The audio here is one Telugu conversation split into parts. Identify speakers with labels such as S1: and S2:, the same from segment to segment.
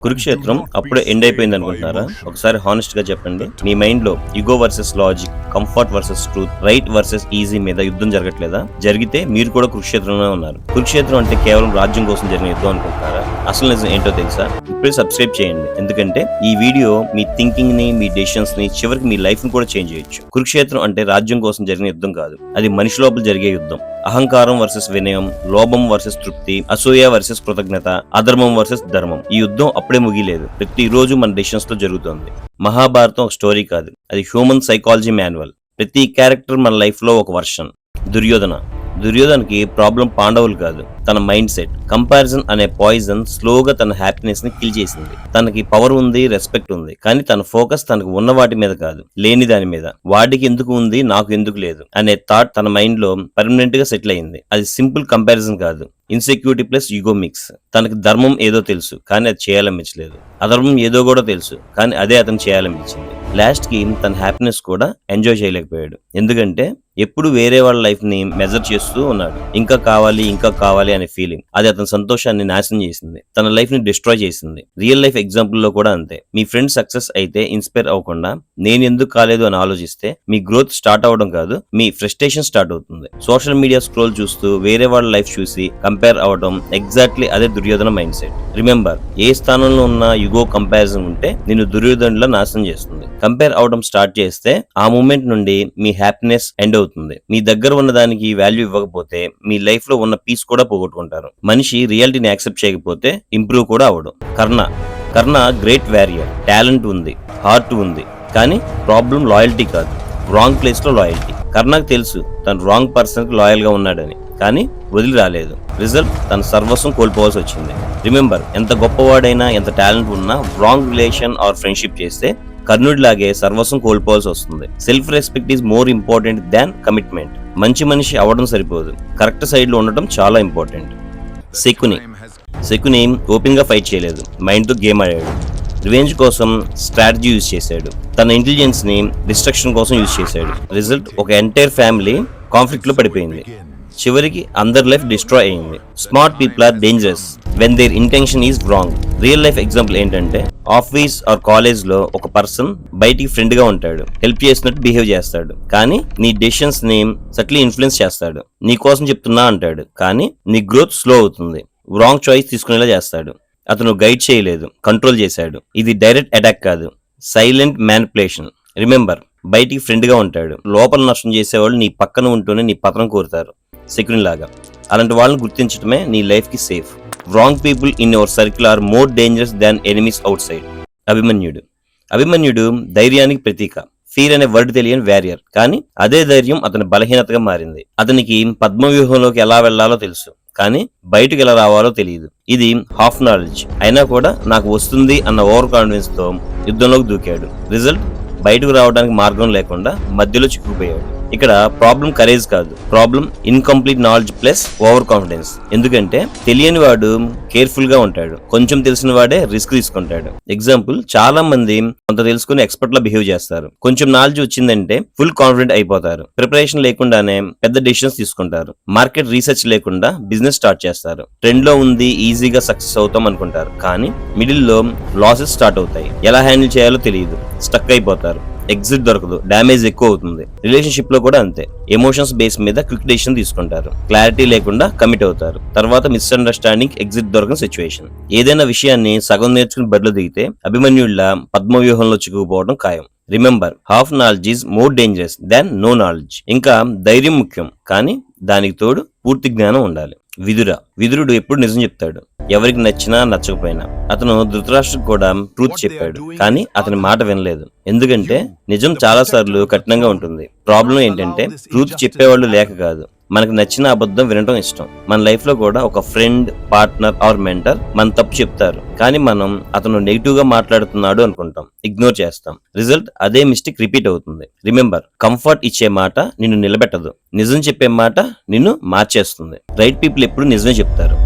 S1: కురుక్షేత్రం అప్పుడే ఎండ్ అయిపోయింది అనుకుంటున్నారా? ఒకసారి హానెస్ట్ గా చెప్పండి, మీ మైండ్ లో ego versus logic, comfort versus truth, right versus easy మీద యుద్ధం జరగట్లేదా? జరిగితే మీరు కూడా కురుక్షేత్రంలో ఉన్నారు. కురుక్షేత్రం అంటే కేవలం రాజ్యం కోసం జరిగిన యుద్ధం అనుకుంటున్నారా? అసలు నిజం ఏంటో తెలుసా? ఇప్పుడే సబ్స్క్రైబ్ చేయండి, ఎందుకంటే ఈ వీడియో మీ థింకింగ్ ని, మీ డెసిషన్స్ ని, చివరికి మీ లైఫ్ ని కూడా చేంజ్ చేయొచ్చు. కురుక్షేత్రం అంటే రాజ్యం కోసం జరిగిన యుద్ధం కాదు, అది మనిషి లోపల జరిగే యుద్ధం. అహంకారం వర్సెస్ వినయం, లోభం వర్సెస్ తృప్తి, అసూయ వర్సెస్ కృతజ్ఞత, అధర్మం వర్సెస్ ధర్మం. ఈ యుద్ధం అప్పుడే ముగిలేదు, ప్రతిరోజు మన డెసిషన్స్ లో జరుగుతుంది. మహాభారతం ఒక స్టోరీ కాదు, అది హ్యూమన్ సైకాలజీ మాన్యువల్. ప్రతి క్యారెక్టర్ మన లైఫ్ లో ఒక వర్షన్. దుర్యోధనకి ప్రాబ్లం పాండవులు కాదు, తన మైండ్ సెట్. కంపారిజన్ అనే పాయిజన్ స్లోగా తన హ్యాపీనెస్ ని కిల్ చేసింది. తనకి పవర్ ఉంది, రెస్పెక్ట్ ఉంది, కానీ తన ఫోకస్ తనకు ఉన్న వాటి మీద కాదు, లేని దాని మీద. వాడికి ఎందుకు ఉంది, నాకు ఎందుకు లేదు అనే థాట్ తన మైండ్ లో పర్మనెంట్ గా సెటిల్ అయింది. అది సింపుల్ కంపారిజన్ కాదు, ఇన్సెక్యూరిటీ ప్లస్ ఈగో మిక్స్. తనకి ధర్మం ఏదో తెలుసు, కానీ అది చేయాలనిపించలేదు. అధర్మం ఏదో కూడా తెలుసు, కానీ అదే అతను చేయాలనిపించింది. లాస్ట్ కి తన హ్యాపీనెస్ కూడా ఎంజాయ్ చేయలేకపోయాడు, ఎందుకంటే ఎప్పుడు వేరే వాళ్ళ లైఫ్ ని మెజర్ చేస్తూ ఉన్నాడు. ఇంకా కావాలి అనే ఫీలింగ్, అది అతని సంతోషాన్ని నాశనం చేసింది, తన లైఫ్ ని డిస్ట్రాయ్ చేసింది. రియల్ లైఫ్ ఎగ్జాంపుల్ లో కూడా అంతే. మీ ఫ్రెండ్ సక్సెస్ అయితే ఇన్స్పైర్ అవ్వకుండా నేను ఎందుకు కాలేదు అని ఆలోచిస్తే మీ గ్రోత్ స్టార్ట్ అవడం కాదు, మీ ఫ్రస్ట్రేషన్ స్టార్ట్ అవుతుంది. సోషల్ మీడియా స్క్రోల్ చూస్తూ వేరే వాళ్ళ లైఫ్ చూసి కంపేర్ అవడం ఎగ్జాక్ట్లీ అదే దుర్యోధన మైండ్ సెట్. రిమెంబర్, ఏ స్థానంలో ఉన్న యుగో కంపారిజన్ ఉంటే నిన్ను దుర్యోధనలా నాశనం చేస్తుంది. కంపేర్ అవడం స్టార్ట్ చేస్తే ఆ మూమెంట్ నుండి మీ హ్యాపీనెస్ ఎండ్ అవుతుంది. మీ దగ్గర ఉన్న దానికి వాల్యూ ఇవ్వకపోతే మీ లైఫ్ లో ఉన్న పీస్ కూడా పోగొట్టుకుంటారు. మనిషి రియాలిటీని యాక్సెప్ట్ చేయకపోతే ఇంప్రూవ్ కూడా అవడం. కర్ణ గ్రేట్ వారియర్, టాలెంట్ ఉంది, హార్ట్ ఉంది, కానీ ప్రాబ్లం లాయల్టీ కాదు, రాంగ్ ప్లేస్ లో లాయల్టీ. కర్ణకు తెలుసు తను రాంగ్ పర్సన్ కి లాయల్ గా ఉన్నాడని, కానీ వదిలి రాలేదు. రిజల్ట్, తన సర్వస్వం కోల్పోవాల్సి వచ్చింది. రిమెంబర్, ఎంత గొప్పవాడైనా, ఎంత టాలెంట్ ఉన్నా రాంగ్ రిలేషన్ ఆర్ ఫ్రెండ్షిప్ చేస్తే కర్ణుడిలాగే సర్వస్వం కోల్పోవాల్సి వస్తుంది. Self respect is more important than commitment. మంచి మనిషి అవ్వడం సరిపోదు, కరెక్ట్ సైడ్ లో ఉండటం చాలా ఇంపార్టెంట్. శకుని ఓపెన్ గా ఫైట్ చేయలేదు, మైండ్ తో గేమ్ ఆడాడు. రివెంజ్ కోసం స్ట్రాటజీ యూజ్ చేశాడు, తన ఇంటెలిజెన్స్ ని డిస్ట్రక్షన్ కోసం యూజ్ చేశాడు. రిజల్ట్, ఒక ఎంటైర్ ఫ్యామిలీ కాన్ఫ్లిక్ట్ లో పడిపోయింది. చివరికి అందరి లైఫ్ డిస్ట్రాయ్ అయింది. Smart people are dangerous when their intention is wrong. Real life example ఏంటంటే, ఆఫీస్ ఆర్ కాలేజ్ లో ఒక పర్సన్ బయటికి ఫ్రెండ్ గా ఉంటాడు, హెల్ప్ చేసినట్టు బిహేవ్ చేస్తాడు, కానీ నీ డెసిషన్స్ ని సట్లీ ఇన్ఫ్లుయెన్స్ చేస్తాడు. నీ కోసం చెప్తున్నా అంటాడు, కానీ నీ గ్రోత్ స్లో అవుతుంది. రాంగ్ చాయిస్ తీసుకునేలా చేస్తాడు. అతను గైడ్ చేయలేదు, కంట్రోల్ చేశాడు. ఇది డైరెక్ట్ అటాక్ కాదు, సైలెంట్ మ్యానిపులేషన్. రిమెంబర్, బయటికి ఫ్రెండ్ గా ఉంటాడు, లోపల నష్టం చేసేవాళ్ళు నీ పక్కన ఉంటూనే నీ పతనం కోరుతారు, సెక్యూరిటీ లాగా. అలాంటి వాళ్ళని గుర్తించడమే నీ లైఫ్ కి safe. Wrong people in your circle are more dangerous than enemies outside. అభిమన్యుడు ధైర్యానికి ప్రతీక. ఫీర్ అనే వర్డ్ తెలియని వారియర్, కానీ అదే ధైర్యం అతని బలహీనతగా మారింది. అతనికి పద్మవ్యూహంలోకి ఎలా వెళ్లాలో తెలుసు, కానీ బయటకు ఎలా రావాలో తెలియదు. ఇది హాఫ్ నాలెడ్జ్ అయినా కూడా నాకు వస్తుంది అన్న ఓవర్ కాన్ఫిడెన్స్ తో యుద్ధంలోకి దూకాడు. రిజల్ట్, బయటకు రావడానికి మార్గం లేకుండా మధ్యలో చిక్కుపోయాడు. ఇక్కడ ప్రాబ్లం కరేజ్ కాదు, problem incomplete knowledge plus over confidence. ఎందుకంటే తెలియని వాడు కేర్ఫుల్ గా ఉంటాడు, కొంచెం తెలిసిన వాడే రిస్క్ తీసుకుంటాడు. ఎగ్జాంపుల్, చాలా మంది కొంత తెలుసుకుని ఎక్స్పర్ట్ లా బిహేవ్ చేస్తారు. కొంచెం నాలెడ్జ్ వచ్చిందంటే ఫుల్ కాన్ఫిడెంట్ అయిపోతారు. ప్రిపరేషన్ లేకుండానే పెద్ద డెసిషన్స్ తీసుకుంటారు. మార్కెట్ రీసెర్చ్ లేకుండా బిజినెస్ స్టార్ట్ చేస్తారు. ట్రెండ్ లో ఉంది, ఈజీగా సక్సెస్ అవుతాం అనుకుంటారు, కానీ మిడిల్ లో లాసెస్ స్టార్ట్ అవుతాయి. ఎలా హ్యాండిల్ చేయాలో తెలియదు, స్టక్ అయిపోతారు. ఎగ్జిట్ దొరకదు, డ్యామేజ్ ఎక్కువ అవుతుంది. రిలేషన్షిప్ లో కూడా అంతే. ఎమోషన్స్ బేస్ మీద క్విక్ డెసిషన్ తీసుకుంటారు, క్లారిటీ లేకుండా కమిట్ అవుతారు. తర్వాత మిస్అండర్స్టాండింగ్, ఎగ్జిట్ దొరకని సిచ్యువేషన్. ఏదైనా విషయాన్ని సగం నేర్చుకుని బరిలో దిగితే అభిమన్యుడిలా పద్మవ్యూహంలో చిక్కుకుపోవడం ఖాయం. Remember, half knowledge is more dangerous than no knowledge. ఇంకా ధైర్యం ముఖ్యం, కానీ దానికి తోడు పూర్తి జ్ఞానం ఉండాలి. విదురుడు ఎప్పుడు నిజం చెప్తాడు, ఎవరికి నచ్చినా నచ్చకపోయినా. అతను ధృతరాష్ట్రకు కూడా ట్రూత్ చెప్పాడు, కానీ అతని మాట వినలేదు. ఎందుకంటే నిజం చాలా సార్లు కఠినంగా ఉంటుంది. ప్రాబ్లం ఏంటంటే ట్రూత్ చెప్పేవాళ్ళు లేక కాదు, మనకు నచ్చిన అబద్ధం వినడం ఇష్టం. మన లైఫ్ లో కూడా ఒక ఫ్రెండ్, పార్ట్నర్ ఆర్ మెంటర్ మన తప్పు చెప్తారు, కానీ మనం అతను నెగిటివ్ గా మాట్లాడుతున్నాడు అనుకుంటాం, ఇగ్నోర్ చేస్తాం. రిజల్ట్, అదే మిస్టేక్ రిపీట్ అవుతుంది. రిమెంబర్, కంఫర్ట్ ఇచ్చే మాట నిన్ను నిలబెట్టదు, నిజం చెప్పే మాట నిన్ను మార్చేస్తుంది. రైట్ పీపుల్ ఎప్పుడు నిజమే చెప్తారు.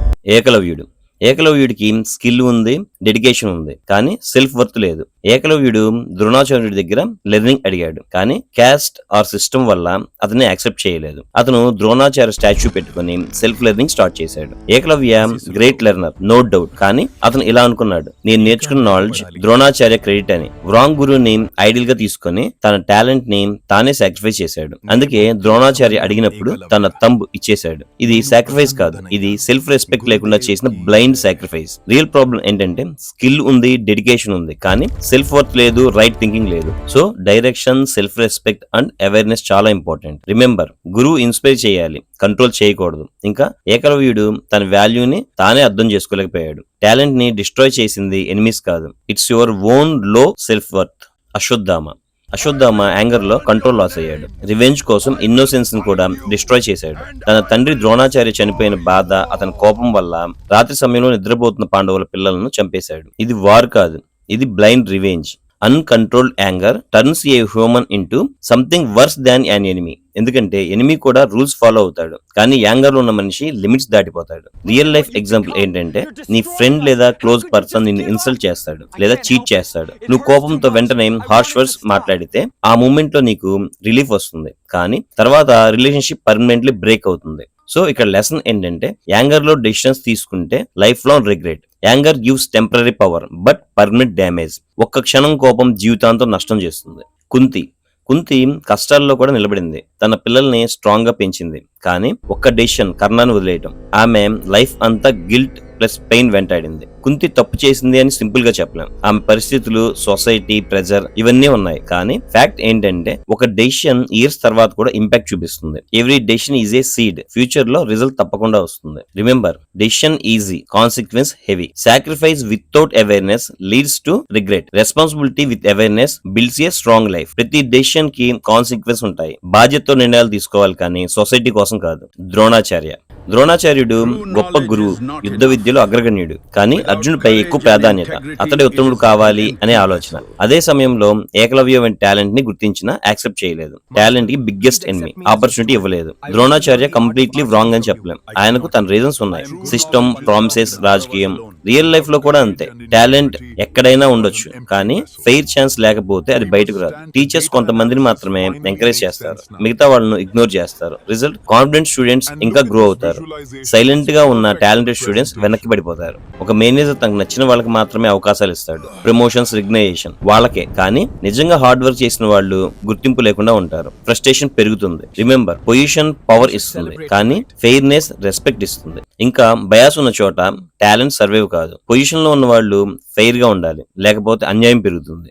S1: ఏకలవ్యుడికి స్కిల్ ఉంది, డెడికేషన్ ఉంది, కానీ సెల్ఫ్ వర్త్ లేదు. ఏకలవ్యుడు ద్రోణాచార్యుడి దగ్గర లెర్నింగ్ అడిగాడు, కానీ క్యాస్ట్ ఆర్ సిస్టమ్ వల్ల అతన్ని యాక్సెప్ట్ చేయలేదు. అతను ద్రోణాచార్య స్టాచ్యూ పెట్టుకుని సెల్ఫ్ లెర్నింగ్ స్టార్ట్ చేశాడు. Ekalavya great learner, no doubt, కానీ అతను ఇలా అనుకున్నాడు, నేను నేర్చుకున్న నాలెడ్జ్ ద్రోణాచార్య క్రెడిట్ అని. రాంగ్ గురువుని ఐడియల్ గా తీసుకుని తన టాలెంట్ ని తానే సాక్రిఫైస్ చేశాడు. అందుకే ద్రోణాచార్య అడిగినప్పుడు తన తంబు ఇచ్చేశాడు. ఇది సాక్రిఫైస్ కాదు, ఇది సెల్ఫ్ రెస్పెక్ట్ లేకుండా చేసిన బ్లైండ్ సాక్రిఫైస్. రియల్ ప్రాబ్లం ఏంటంటే స్కిల్ ఉంది, డెడికేషన్ ఉంది, కానీ సెల్ఫ్ వర్త్ లేదు, రైట్ థింకింగ్ లేదు. So direction, self respect and awareness చాలా ఇంపార్టెంట్. రిమెంబర్, గురువు ఇన్స్పైర్ చేయాలి, కంట్రోల్ చేయకూడదు. ఇంకా ఏకలవ్యుడు తన వాల్యూని తానే అర్థం చేసుకోలేకపోయాడు. టాలెంట్ ని డిస్ట్రాయ్ చేసింది ఎనిమీస్ కాదు, ఇట్స్ యువర్ ఓన్ లో సెల్ఫ్ వర్త్. అశ్వత్థామ యాంగర్ లో కంట్రోల్ లాస్ అయ్యాడు. రివెంజ్ కోసం ఇన్నోసెన్స్ ని కూడా డిస్ట్రాయ్ చేశాడు. తన తండ్రి ద్రోణాచార్య చనిపోయిన బాధ, అతని కోపం వల్ల రాత్రి సమయంలో నిద్రపోతున్న పాండవుల పిల్లలను చంపేశాడు. ఇది వార్ కాదు, ఇది blind revenge. Uncontrolled anger turns a human into something verse than an enemy. ఎందుకంటే ఎనిమీ కూడా రూల్స్ ఫాలో అవుతాడు, కానీ యాంగర్ లో ఉన్న మనిషి లిమిట్స్ దాటిపోతాడు. రియల్ లైఫ్ ఎగ్జాంపుల్ ఏంటంటే, నీ ఫ్రెండ్ లేదా క్లోజ్ పర్సన్ నిన్ను ఇన్సల్ట్ చేస్తాడు లేదా చీట్ చేస్తాడు. నువ్వు కోపంతో వెంటనే హార్ష్ వర్డ్స్ మాట్లాడితే ఆ మూమెంట్ లో నీకు రిలీఫ్ వస్తుంది, కానీ తర్వాత రిలేషన్షిప్ పర్మనెంట్లీ బ్రేక్ అవుతుంది. సో ఇక్కడ లెసన్ ఏంటంటే, యాంగర్ లో డెసిషన్స్ తీసుకుంటే life long regret. Anger gives temporary power but permanent damage. ఒక్క క్షణం కోపం జీవితాంతం నష్టం చేస్తుంది. కుంతి కష్టాల్లో కూడా నిలబడింది. తన పిల్లల్ని స్ట్రాంగ్ గా పెంచింది, కానీ ఒక్క డెసిషన్, కర్ణాన్ని వదిలేయటం, ఆమె లైఫ్ అంతా గిల్ట్ ప్లస్ పెయిన్ వెంటాడింది. కుంతి తప్పు చేసింది అని సింపుల్ గా చెప్పలేం. ఆమె పరిస్థితులు, సొసైటీ, ప్రెజర్ ఇవన్నీ ఉన్నాయి, కానీ ఫ్యాక్ట్ ఏంటంటే ఒక డెసిషన్ ఇయర్స్ తర్వాత కూడా ఇంపాక్ట్ చూపిస్తుంది. Every decision is a seed, future లో రిజల్ట్ తప్పకుండా వస్తుంది. Remember, decision easy, consequence heavy. Sacrifice without awareness leads to regret. Responsibility with awareness builds a strong life. ప్రతి డెసిషన్ కి కాన్సిక్వెన్స్ ఉంటాయి. బాధ్యతతో నిర్ణయాలు తీసుకోవాలి, కానీ సొసైటీ కోసం కాదు. ద్రోణాచార్యుడు గొప్ప గురువు, యుద్ధ విద్యలో అగ్రగణ్యుడు, కానీ అర్జునుడిపై ఎక్కువ ప్రాధాన్యత. అతడే ఉత్తముడు కావాలి అనే ఆలోచన. అదే సమయంలో ఏకలవ్య వంటి టాలెంట్ ని గుర్తించిన యాక్సెప్ట్ చేయలేదు. టాలెంట్ కి బిగ్గెస్ట్ ఎనిమీ, ఆపర్చునిటీ ఇవ్వలేదు. ద్రోణాచార్య కంప్లీట్లీ రాంగ్ అని చెప్పలేం. ఆయనకు తన రీజన్స్ ఉన్నాయి. సిస్టమ్, ప్రామిసెస్, రాజకీయం. రియల్ లైఫ్ లో కూడా అంతే. టాలెంట్ ఎక్కడైనా ఉండొచ్చు, కానీ ఫెయిర్ ఛాన్స్ లేకపోతే అది బయటకు రాదు. టీచర్స్ కొంతమందిని మాత్రమే ఎంకరేజ్ చేస్తారు, మిగతా వాళ్ళను ఇగ్నోర్ చేస్తారు. రిజల్ట్, కాన్ఫిడెంట్ స్టూడెంట్స్ ఇంకా గ్రో అవుతారు. సైలెంట్ గా ఉన్న టాలెంటెడ్ స్టూడెంట్స్ వెనక్కి పడిపోతారు. ఒక మేనేజర్ తనకు నచ్చిన వాళ్ళకి మాత్రమే అవకాశాలు ఇస్తాడు. ప్రమోషన్స్, రికగ్నైజేషన్ వాళ్ళకే, కానీ నిజంగా హార్డ్ వర్క్ చేసిన వాళ్ళు గుర్తింపు లేకుండా ఉంటారు. ఫ్రస్ట్రేషన్ పెరుగుతుంది. రిమెంబర్, పొజిషన్ పవర్ ఇస్తుంది, కానీ ఫెయిర్నెస్ రెస్పెక్ట్ ఇస్తుంది. ఇంకా బయాస్ ఉన్న చోట టాలెంట్ సర్వైవ్ కాదు. పొజిషన్ లో ఉన్న వాళ్ళు ఫెయిర్ గా ఉండాలి, లేకపోతే అన్యాయం పెరుగుతుంది.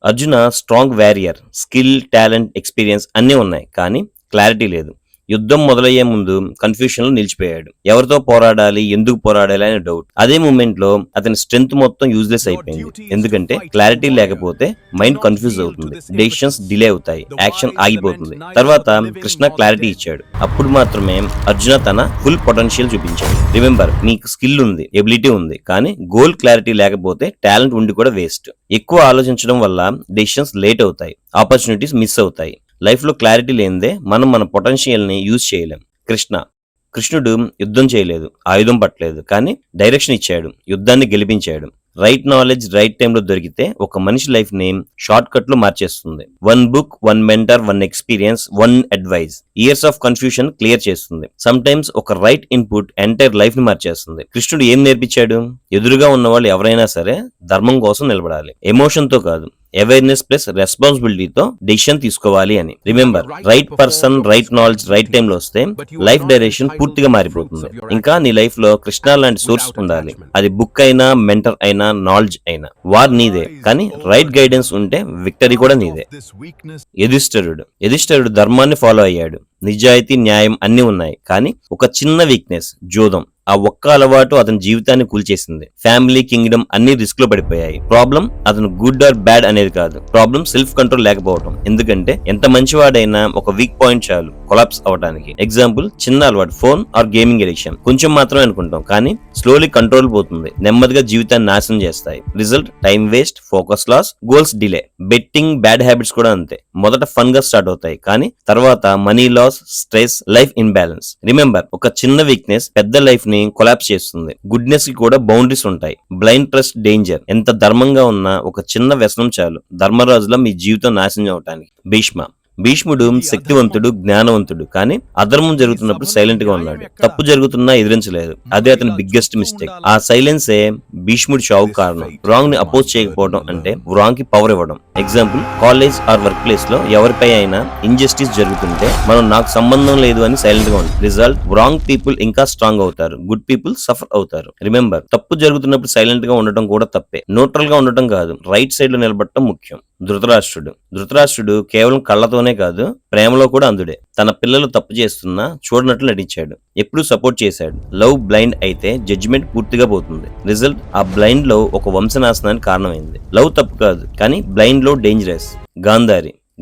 S1: Arjuna strong warrior, skill, talent, experience అన్నీ ఉన్నాయి, కానీ క్లారిటీ లేదు. యుద్ధం మొదలయ్యే ముందు కన్ఫ్యూషన్ లో నిలిచిపోయాడు. ఎవరితో పోరాడాలి, ఎందుకు పోరాడాలి అనే డౌట్. అదే మూమెంట్ లో అతని స్ట్రెంగ్త్ మొత్తం యూజ్లెస్ అయిపోయింది. ఎందుకంటే క్లారిటీ లేకపోతే మైండ్ కన్ఫ్యూజ్ అవుతుంది, డెసిషన్స్ డిలే అవుతాయి, యాక్షన్ ఆగిపోతుంది. తర్వాత కృష్ణ క్లారిటీ ఇచ్చాడు. అప్పుడు మాత్రమే అర్జున తన ఫుల్ పొటెన్షియల్ చూపించాడు. రిమెంబర్, మీకు స్కిల్ ఉంది, ఎబిలిటీ ఉంది, కానీ గోల్ క్లారిటీ లేకపోతే టాలెంట్ ఉండి కూడా వేస్ట్. ఎక్కువ ఆలోచించడం వల్ల డెసిషన్స్ లేట్ అవుతాయి, ఆపర్చునిటీస్ మిస్ అవుతాయి. లైఫ్ లో క్లారిటీ లేనిదే మనం మన పొటెన్షియల్ ని యూజ్ చేయలేం. కృష్ణుడు యుద్ధం చేయలేదు, ఆయుధం పట్టలేదు, కానీ డైరెక్షన్ ఇచ్చాడు, యుద్ధాన్ని గెలిపించాడు. రైట్ నాలెడ్జ్ రైట్ టైంలో దొరికితే ఒక మనిషి లైఫ్ ని షార్ట్ కట్ లో మార్చేస్తుంది. 1 book, 1 mentor, 1 experience, 1 advice years of confusion clear చేస్తుంది. సమ్ టైమ్స్ ఒక రైట్ ఇన్పుట్ ఎంటైర్ లైఫ్ ని మార్చేస్తుంది. కృష్ణుడు ఏం నేర్పించాడు? ఎదురుగా ఉన్న వాళ్ళు ఎవరైనా సరే ధర్మం కోసం నిలబడాలి, ఎమోషన్ తో కాదు. అవేర్నెస్ ప్లస్ రెస్పాన్సిబిలిటీతో డెసిషన్ తీసుకోవాలి అని. Remember, right person, right knowledge right టైంలో వస్తే లైఫ్ డైరెక్షన్ పూర్తిగా మారిపోతుంది. ఇంకా నీ లైఫ్ లో కృష్ణ లాంటి సోర్స్ ఉండాలి. అది బుక్ అయినా, మెంటర్ అయినా, నాలెడ్జ్ అయినా. వార్ నీదే, కానీ రైట్ గైడెన్స్ ఉంటే విక్టరీ కూడా నీదే. యుధిష్ఠిరుడు ధర్మాన్ని ఫాలో అయ్యాడు, నిజాయితీ, న్యాయం అన్ని ఉన్నాయి, కానీ ఒక చిన్న వీక్నెస్, జోదం. ఆ ఒక్క అలవాటు అతని జీవితాన్ని కూల్చేసింది. ఫ్యామిలీ, కింగ్డమ్ అన్ని రిస్క్ లో పడిపోయాయి. ప్రాబ్లం అతను గుడ్ ఆర్ బ్యాడ్ అనేది కాదు, ప్రాబ్లం సెల్ఫ్ కంట్రోల్ లేకపోవడం. ఎందుకంటే ఎంత మంచివాడైనా ఒక వీక్ పాయింట్ చాలు కొలాప్స్ అవడానికి. ఎగ్జాంపుల్, చిన్న అలవాటు, ఫోన్ ఆర్ గేమింగ్ ఎడిక్షన్. కొంచెం మాత్రమే అనుకుంటాం, కానీ స్లోలీ కంట్రోల్ పోతుంది, నెమ్మదిగా జీవితాన్ని నాశనం చేస్తాయి. Result, time waste, focus loss, goals delay. Betting, bad habits కూడా అంతే. మొదట ఫన్ గా స్టార్ట్ అవుతాయి, కానీ తర్వాత money loss, stress, life imbalance. Remember, ఒక చిన్న వీక్నెస్ పెద్ద లైఫ్ ని ని కొలాప్స్ చేస్తుంది. గుడ్నెస్ కి కూడా బౌండరీస్ ఉంటాయి. Blind trust danger. ఎంత ధర్మంగా ఉన్నా ఒక చిన్న వ్యసనం చాలు ధర్మరాజులా మీ జీవితం నాశనం అవటానికి. భీష్ముడు శక్తివంతుడు, జ్ఞానవంతుడు, కానీ అధర్మం జరుగుతున్నప్పుడు సైలెంట్ గా ఉన్నాడు. తప్పు జరుగుతున్నా ఎదిరించలేదు. అదే అతని బిగ్గెస్ట్ మిస్టేక్. ఆ సైలెన్సే భీష్ముడి చావు కారణం. రాంగ్ ని అపోజ్ చేయకపోవడం అంటే రాంగ్ కి పవర్ ఇవ్వడం. Example, college are work place లో ఎవరిపై అయినా ఇంజస్టిస్ జరుగుతుంటే మనం నాకు సంబంధం లేదు అని సైలెంట్ గా ఉంది. రిజల్ట్, రాంగ్ పీపుల్ ఇంకా స్ట్రాంగ్ అవుతారు, గుడ్ పీపుల్ సఫర్ అవుతారు. రిమెంబర్, తప్పు జరుగుతున్నప్పుడు సైలెంట్ గా ఉండటం కూడా తప్పే. న్యూట్రల్ గా ఉండటం కాదు, రైట్ సైడ్ లో నిలబడటం ముఖ్యం. ధృతరాష్ట్రుడు కేవలం కళ్ళతోనే కాదు, ప్రేమలో కూడా అందుడే. తన పిల్లలు తప్పు చేస్తున్నా చూడనట్లు నటించాడు, ఎప్పుడూ సపోర్ట్ చేశాడు. లవ్ బ్లైండ్ అయితే జడ్జిమెంట్ పూర్తిగా పోతుంది. రిజల్ట్, ఆ బ్లైండ్ లో ఒక వంశనాశనానికి కారణమైంది. లవ్ తప్పు కాదు, కానీ బ్లైండ్ లో డేంజరస్.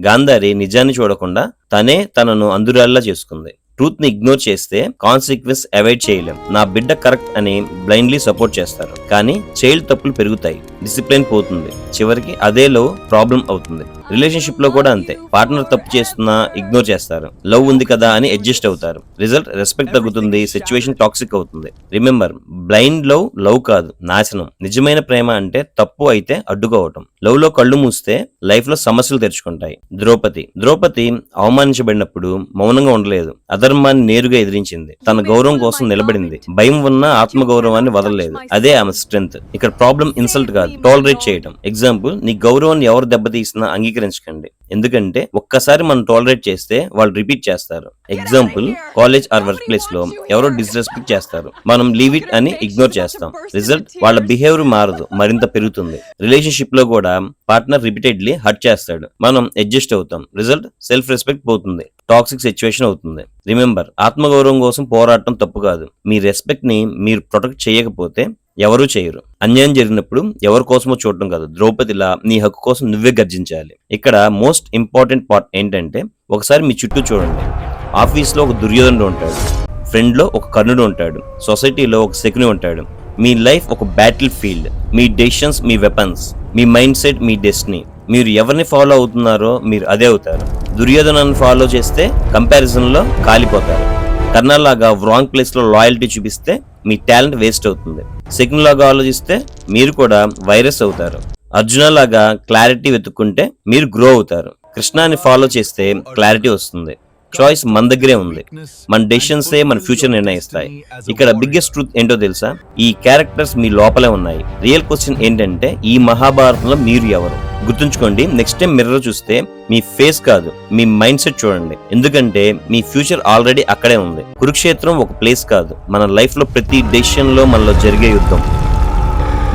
S1: గాంధారి నిజాన్ని చూడకుండా తనే తనను అందురాల్లా చేసుకుంది. ట్రూత్ ని ఇగ్నోర్ చేస్తే కాన్సిక్వెన్స్ అవాయిడ్ చేయలేం. నా బిడ్డ కరెక్ట్ అని బ్లైండ్లీ సపోర్ట్ చేస్తారు, కానీ చైల్డ్ తప్పులు పెరుగుతాయి, డిసిప్లిన్ పోతుంది, చివరికి అదే లవ్ ప్రాబ్లం అవుతుంది. రిలేషన్షిప్ లో కూడా అంతే. పార్ట్నర్ తప్పు చేస్తున్నా ఇగ్నోర్ చేస్తారు, లవ్ ఉంది కదా అని అడ్జస్ట్ అవుతారు. రిజల్ట్, రెస్పెక్ట్ తగ్గుతుంది, సిచ్యువేషన్ టాక్సిక్ అవుతుంది. రిమెంబర్, బ్లైండ్ లవ్ కాదు, నాశనం. నిజమైన ప్రేమ అంటే తప్పు అయితే అడ్డుకోవటం. లవ్ లో కళ్ళు మూస్తే లైఫ్ లో సమస్యలు తెరుచుకుంటాయి. ద్రౌపది అవమానించబడినప్పుడు మౌనంగా ఉండలేదు, అధర్మాన్ని నేరుగా ఎదిరించింది. తన గౌరవం కోసం నిలబడింది, భయం ఉన్న ఆత్మగౌరవాన్ని వదలలేదు. అదే ఆమె స్ట్రెంగ్త్. ఇక్కడ ప్రాబ్లం ఇన్సల్ట్ కాదు, టాలరేట్ చేయటం. ఎగ్జాంపుల్, నీ గౌరవాన్ని ఎవరు దెబ్బతీసినా అంగీకరించకండి, ఎందుకంటే ఒక్కసారి మనం టాలరేట్ చేస్తే వాళ్ళు రిపీట్ చేస్తారు. Example, college are work place లో ఎవరో డిస్రెస్పెక్ట్ చేస్తారు, మనం లీవ్ ఇట్ అని ఇగ్నోర్ చేస్తాం. రిజల్ట్, వాళ్ళ బిహేవియర్ మారదు, మరింత పెరుగుతుంది. రిలేషన్షిప్ లో కూడా పార్ట్నర్ రిపీటెడ్లీ హర్ట్ చేస్తాడు, మనం అడ్జస్ట్ అవుతాం. రిజల్ట్, సెల్ఫ్ రెస్పెక్ట్ పోతుంది, టాక్సిక్ సిచ్యువేషన్ అవుతుంది. రిమెంబర్, ఆత్మగౌరవం కోసం పోరాటం తప్పు కాదు. మీ రెస్పెక్ట్ ని మీరు ప్రొటెక్ట్ చేయకపోతే ఎవరూ చేయరు. అన్యాయం జరిగినప్పుడు ఎవరి కోసమో చూడటం కాదు, ద్రౌపదిలా నీ హక్కు కోసం నువ్వే గర్జించాలి. ఇక్కడ మోస్ట్ ఇంపార్టెంట్ పార్ట్ ఏంటంటే, ఒకసారి మీ చుట్టూ చూడండి. ఆఫీస్ లో ఒక దుర్యోధనుడు ఉంటాడు, ఫ్రెండ్ లో ఒక కర్ణుడు ఉంటాడు, సొసైటీలో ఒక శకుని ఉంటాడు. మీ లైఫ్ ఒక బ్యాటిల్ ఫీల్డ్. మీ డెసిషన్స్ మీ వెపన్స్, మీ మైండ్ సెట్ మీ డెస్టినీ. మీరు ఎవరిని ఫాలో అవుతున్నారో మీరు అదే అవుతారు. దుర్యోధనాన్ని ఫాలో చేస్తే కంపారిజన్ లో కాలిపోతారు. కర్ణలాగా రాంగ్ ప్లేస్ లో లాయల్టీ చూపిస్తే మీ టాలెంట్ వేస్ట్ అవుతుంది. శకుని లాగా ఆలోచిస్తే మీరు కూడా వైరస్ అవుతారు. అర్జున లాగా క్లారిటీ వెతుక్కుంటే మీరు గ్రో అవుతారు. కృష్ణాని ఫాలో చేస్తే క్లారిటీ వస్తుంది. చాయిస్ మన దగ్గరే ఉంది. మన డెసిషన్స్ మన ఫ్యూచర్ నిర్ణయిస్తాయి. ఇక్కడ బిగ్గెస్ట్ ట్రూత్ ఏంటో తెలుసా? ఈ క్యారెక్టర్స్ మీ లోపలే ఉన్నాయి. రియల్ క్వశ్చన్ ఏంటంటే, ఈ మహాభారతంలో మీరు ఎవరు? గుర్తుంచుకోండి, నెక్స్ట్ టైం మిర్రర్ చూస్తే మీ ఫేస్ కాదు, మీ మైండ్ సెట్ చూడండి. ఎందుకంటే మీ ఫ్యూచర్ ఆల్రెడీ అక్కడే ఉంది. కురుక్షేత్రం ఒక ప్లేస్ కాదు, మన లైఫ్ లో ప్రతి డెసిషన్ లో మనలో జరిగే యుద్ధం.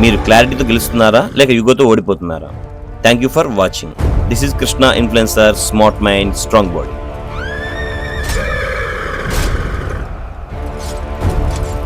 S1: మీరు క్లారిటీతో గెలుస్తున్నారా లేక యుగతో ఓడిపోతున్నారా? Thank you for watching. This is Krishna influencer, smart mind, strong body.